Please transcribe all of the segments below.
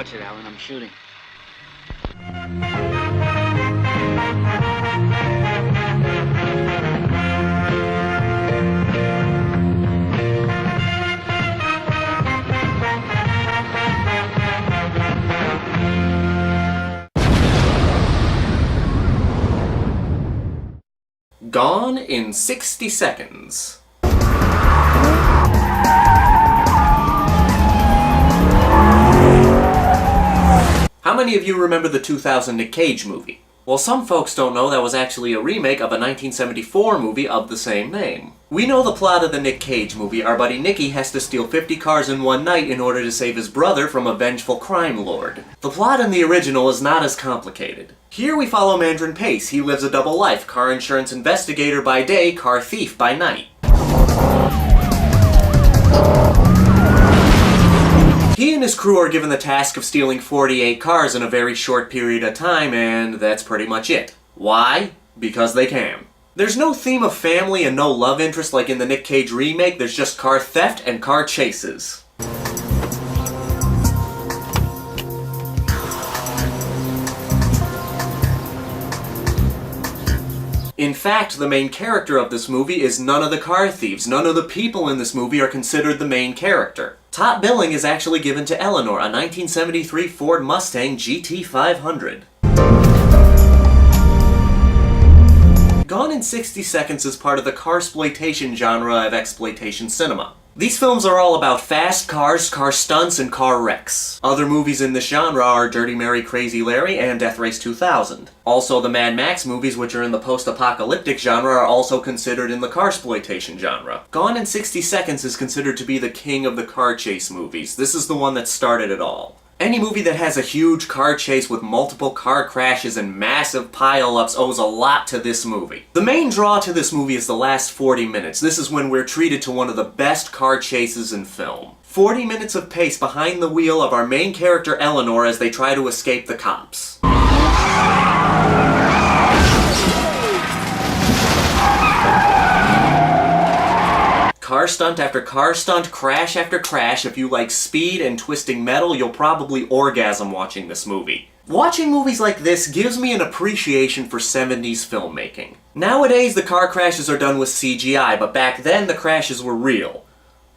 Watch it, Alan. I'm shooting. Gone in 60 seconds. How many of you remember the 2000 Nick Cage movie? Well, some folks don't know that was actually a remake of a 1974 movie of the same name. We know the plot of the Nick Cage movie. Our buddy Nicky has to steal 50 cars in one night in order to save his brother from a vengeful crime lord. The plot in the original is not as complicated. Here we follow Mandrin Pace. He lives a double life, car insurance investigator by day, car thief by night. He and his crew are given the task of stealing 48 cars in a very short period of time, and that's pretty much it. Why? Because they can. There's no theme of family and no love interest like in the Nick Cage remake, there's just car theft and car chases. In fact, the main character of this movie is none of the car thieves. None of the people in this movie are considered the main character. Top billing is actually given to Eleanor, a 1973 Ford Mustang GT500. Gone in 60 Seconds is part of the Carsploitation genre of exploitation cinema. These films are all about fast cars, car stunts, and car wrecks. Other movies in this genre are Dirty Mary, Crazy Larry, and Death Race 2000. Also, the Mad Max movies, which are in the post-apocalyptic genre, are also considered in the Carsploitation genre. Gone in 60 Seconds is considered to be the king of the car chase movies. This is the one that started it all. Any movie that has a huge car chase with multiple car crashes and massive pile-ups owes a lot to this movie. The main draw to this movie is the last 40 minutes. This is when we're treated to one of the best car chases in film. 40 minutes of pace behind the wheel of our main character Eleanor as they try to escape the cops. Car stunt after car stunt, crash after crash. If you like speed and twisting metal, you'll probably orgasm watching this movie. Watching movies like this gives me an appreciation for 70s filmmaking. Nowadays, the car crashes are done with CGI, but back then the crashes were real.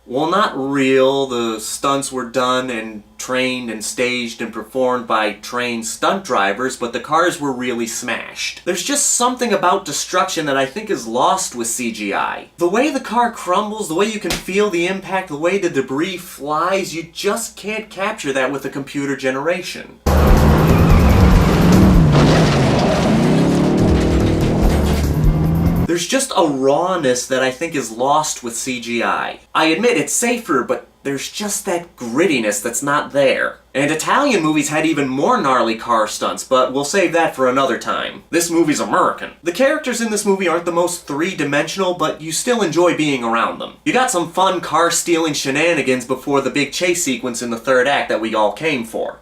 Well, not real. The stunts were done and trained and staged and performed by trained stunt drivers, but the cars were really smashed. There's just something about destruction that I think is lost with CGI. The way the car crumbles, the way you can feel the impact, the way the debris flies, you just can't capture that with a computer generation. There's just a rawness that I think is lost with CGI. I admit it's safer, but there's just that grittiness that's not there. And Italian movies had even more gnarly car stunts, but we'll save that for another time. This movie's American. The characters in this movie aren't the most three-dimensional, but you still enjoy being around them. You got some fun car-stealing shenanigans before the big chase sequence in the third act that we all came for.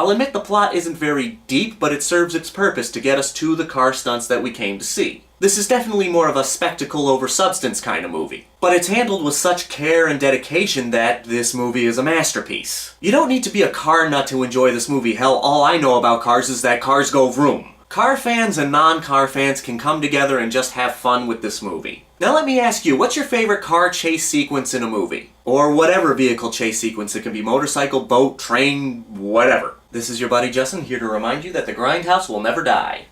I'll admit the plot isn't very deep, but it serves its purpose to get us to the car stunts that we came to see. This is definitely more of a spectacle over substance kind of movie. But it's handled with such care and dedication that this movie is a masterpiece. You don't need to be a car nut to enjoy this movie. Hell, all I know about cars is that cars go vroom. Car fans and non-car fans can come together and just have fun with this movie. Now let me ask you, what's your favorite car chase sequence in a movie? Or whatever vehicle chase sequence. It can be motorcycle, boat, train, whatever. This is your buddy Justin, here to remind you that the Grindhouse will never die.